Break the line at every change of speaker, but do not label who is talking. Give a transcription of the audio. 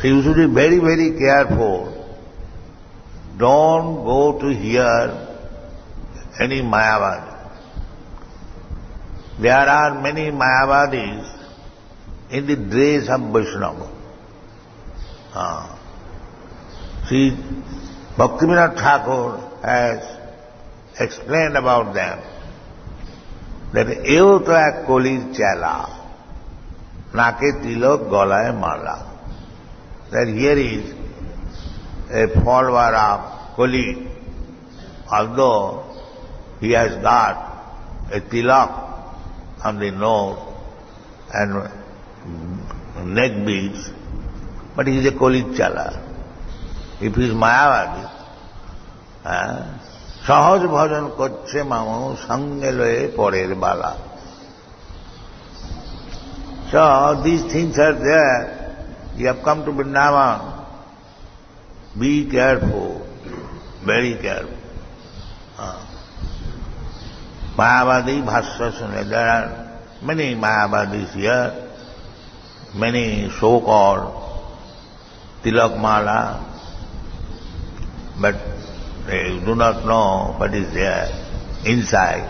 So you should be very, very careful. Don't go to hear any Mayavadi. There are many Mayavadis in the dress of Vaishnava. See, Bhaktivinoda Thakur has explained about them that evo to ek kolir chala, nake tilok golaye mala. That here is a follower of Kali, although he has got a tilak on the nose and neck beads, but he is a Kali chala. If he is Mayavadi, sahaj bhajan koche mamu sange loye porer bala. So these things are there. You have come to Vrindavan. Be careful, very careful. Mayavadi Bhashya Sune. There are many Mayavadis here, many so-called Tilak Mala, but they do not know what is there inside.